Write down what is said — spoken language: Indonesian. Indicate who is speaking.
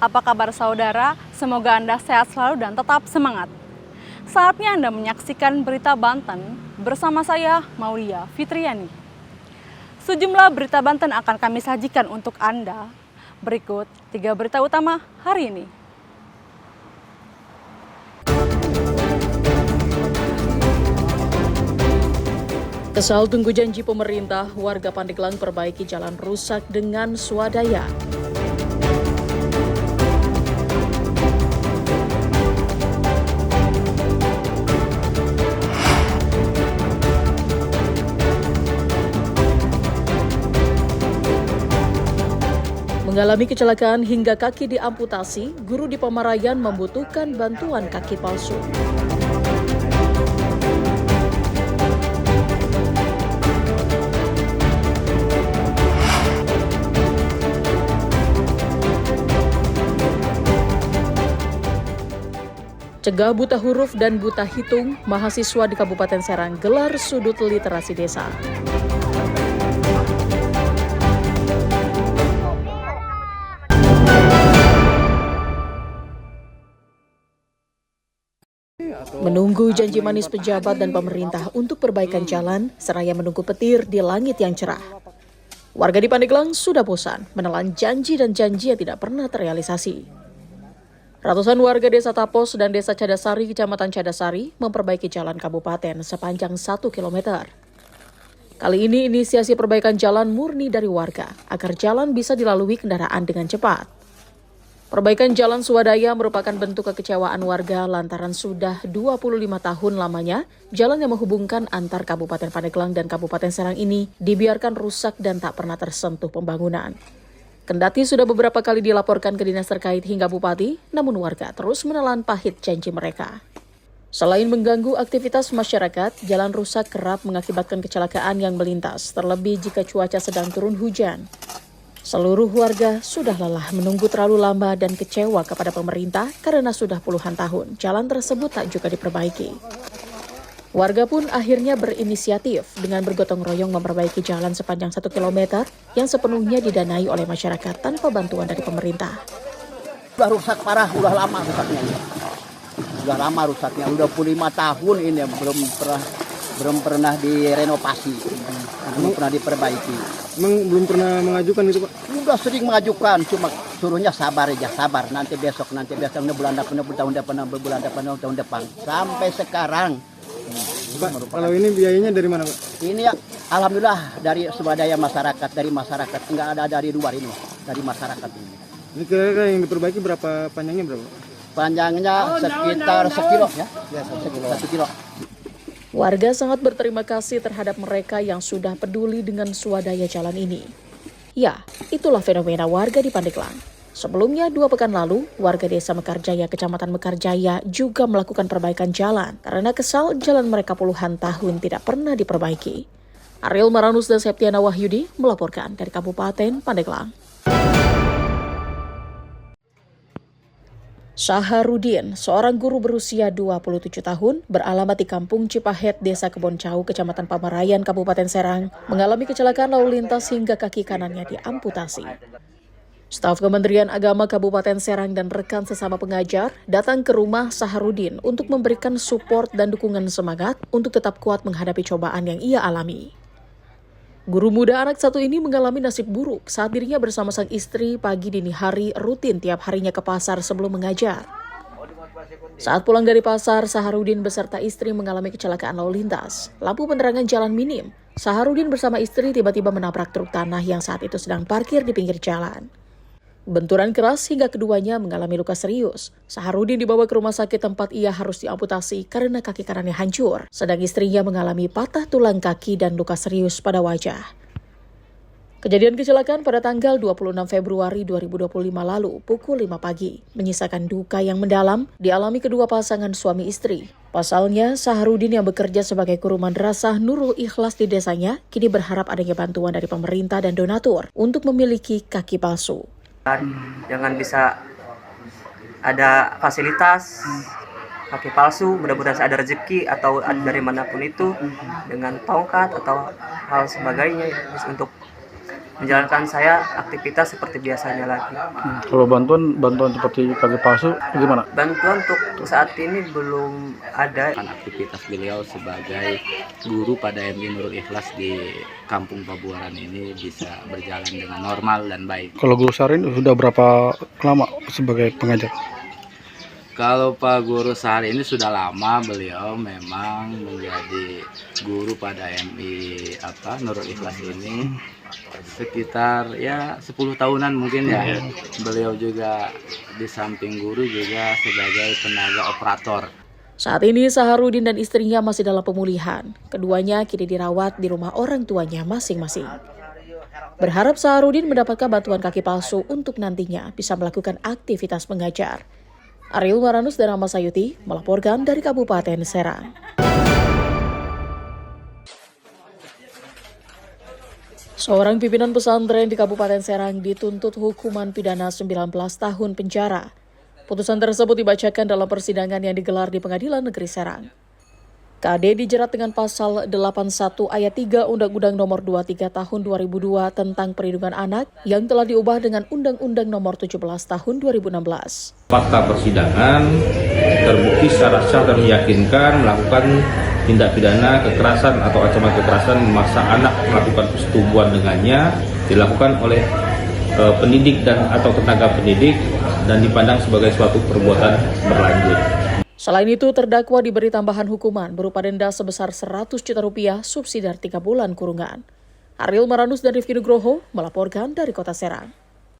Speaker 1: Apa kabar saudara? Semoga Anda sehat selalu dan tetap semangat. Saatnya Anda menyaksikan Berita Banten bersama saya, Maulia Fitriani. Sejumlah berita Banten akan kami sajikan untuk Anda. Berikut 3 berita utama hari ini. Kesal tunggu janji pemerintah, warga Pandeglang perbaiki jalan rusak dengan swadaya. Mengalami kecelakaan hingga kaki diamputasi, guru di Pamarayan membutuhkan bantuan kaki palsu. Cegah buta huruf dan buta hitung, mahasiswa di Kabupaten Serang gelar sudut literasi desa. Menunggu janji manis pejabat dan pemerintah untuk perbaikan jalan, seraya menunggu petir di langit yang cerah. Warga di Pandeglang sudah bosan menelan janji dan janji yang tidak pernah terrealisasi. Ratusan warga Desa Tapos dan Desa Cadasari, Kecamatan Cadasari, memperbaiki jalan kabupaten sepanjang 1 km. Kali ini inisiasi perbaikan jalan murni dari warga, agar jalan bisa dilalui kendaraan dengan cepat. Perbaikan jalan swadaya merupakan bentuk kekecewaan warga lantaran sudah 25 tahun lamanya, jalan yang menghubungkan antar Kabupaten Pandeglang dan Kabupaten Serang ini dibiarkan rusak dan tak pernah tersentuh pembangunan. Kendati sudah beberapa kali dilaporkan ke dinas terkait hingga bupati, namun warga terus menelan pahit janji mereka. Selain mengganggu aktivitas masyarakat, jalan rusak kerap mengakibatkan kecelakaan yang melintas, terlebih jika cuaca sedang turun hujan. Seluruh warga sudah lelah menunggu terlalu lama dan kecewa kepada pemerintah karena sudah puluhan tahun jalan tersebut tak juga diperbaiki. Warga pun akhirnya berinisiatif dengan bergotong royong memperbaiki jalan sepanjang 1 km yang sepenuhnya didanai oleh masyarakat tanpa bantuan dari pemerintah.
Speaker 2: Udah rusak parah, udah lama rusaknya. Udah lama rusaknya, udah 25 tahun ini belum pernah direnovasi, belum pernah diperbaiki.
Speaker 3: Emang belum pernah mengajukan itu, Pak?
Speaker 2: Udah sering mengajukan, cuma suruhnya sabar aja, sabar. Nanti besok, bulan tahun depan. Sampai sekarang.
Speaker 3: Pak, kalau ini biayanya dari mana, Pak?
Speaker 2: Ini ya, alhamdulillah dari swadaya masyarakat, enggak ada dari luar ini, dari masyarakat ini.
Speaker 3: Ini kira-kira yang diperbaiki berapa panjangnya berapa?
Speaker 2: Panjangnya sekitar sekilo ya, sekilo.
Speaker 1: Warga sangat berterima kasih terhadap mereka yang sudah peduli dengan swadaya jalan ini. Ya, itulah fenomena warga di Pandeglang. Sebelumnya 2 pekan lalu, warga Desa Mekarjaya, Kecamatan Mekarjaya juga melakukan perbaikan jalan karena kesal jalan mereka puluhan tahun tidak pernah diperbaiki. Ariel Maranus dan Septiana Wahyudi melaporkan dari Kabupaten Pandeglang. Saharudin, seorang guru berusia 27 tahun, beralamat di Kampung Cipahet, Desa Keboncau, Kecamatan Pamarayan, Kabupaten Serang, mengalami kecelakaan lalu lintas hingga kaki kanannya diamputasi. Staf Kementerian Agama Kabupaten Serang dan rekan sesama pengajar datang ke rumah Saharudin untuk memberikan support dan dukungan semangat untuk tetap kuat menghadapi cobaan yang ia alami. Guru muda anak satu ini mengalami nasib buruk saat dirinya bersama sang istri pagi dini hari rutin tiap harinya ke pasar sebelum mengajar. Saat pulang dari pasar, Saharudin beserta istri mengalami kecelakaan lalu lintas. Lampu penerangan jalan minim. Saharudin bersama istri tiba-tiba menabrak truk tanah yang saat itu sedang parkir di pinggir jalan. Benturan keras hingga keduanya mengalami luka serius. Saharudin dibawa ke rumah sakit tempat ia harus diamputasi karena kaki kanannya hancur. Sedang istrinya mengalami patah tulang kaki dan luka serius pada wajah. Kejadian kecelakaan pada tanggal 26 Februari 2025 lalu pukul 5 pagi menyisakan duka yang mendalam dialami kedua pasangan suami istri. Pasalnya, Saharudin yang bekerja sebagai guru madrasah Nurul Ikhlas di desanya kini berharap adanya bantuan dari pemerintah dan donatur untuk memiliki kaki palsu.
Speaker 4: Jangan bisa ada fasilitas kaki palsu, mudah-mudahan ada rezeki atau dari manapun itu dengan tongkat atau hal sebagainya untuk menjalankan saya aktivitas seperti biasanya lagi.
Speaker 5: Kalau bantuan seperti kaki palsu gimana?
Speaker 4: Bantuan untuk saat ini belum ada.
Speaker 6: Aktivitas beliau sebagai guru pada MI Nurul Ikhlas di Kampung Pabuaran ini bisa berjalan dengan normal dan baik.
Speaker 5: Kalau Guru Sarin sudah berapa lama sebagai pengajar?
Speaker 6: Kalau Pak Guru Sahari ini sudah lama beliau memang menjadi guru pada MI Nurul Ikhlas ini sekitar 10 tahunan mungkin ya. Beliau juga di samping guru juga sebagai tenaga operator.
Speaker 1: Saat ini Saharudin dan istrinya masih dalam pemulihan. Keduanya kini dirawat di rumah orang tuanya masing-masing. Berharap Saharudin mendapatkan bantuan kaki palsu untuk nantinya bisa melakukan aktivitas mengajar. Ariel Maranus dan Ahmad Sayuti melaporkan dari Kabupaten Serang. Seorang pimpinan pesantren di Kabupaten Serang dituntut hukuman pidana 19 tahun penjara. Putusan tersebut dibacakan dalam persidangan yang digelar di Pengadilan Negeri Serang. KD dijerat dengan pasal 81 ayat 3 Undang-Undang Nomor 23 Tahun 2002 tentang Perlindungan Anak yang telah diubah dengan Undang-Undang Nomor 17 Tahun 2016.
Speaker 7: Fakta persidangan terbukti secara sah dan meyakinkan melakukan tindak pidana kekerasan atau ancaman kekerasan memaksa anak melakukan persetubuhan dengannya dilakukan oleh pendidik dan atau tenaga pendidik dan dipandang sebagai suatu perbuatan berlanjut.
Speaker 1: Selain itu, terdakwa diberi tambahan hukuman berupa denda sebesar 100 juta rupiah subsidiar 3 bulan kurungan. Ariel Maranus dan Rifki Nugroho melaporkan dari Kota Serang.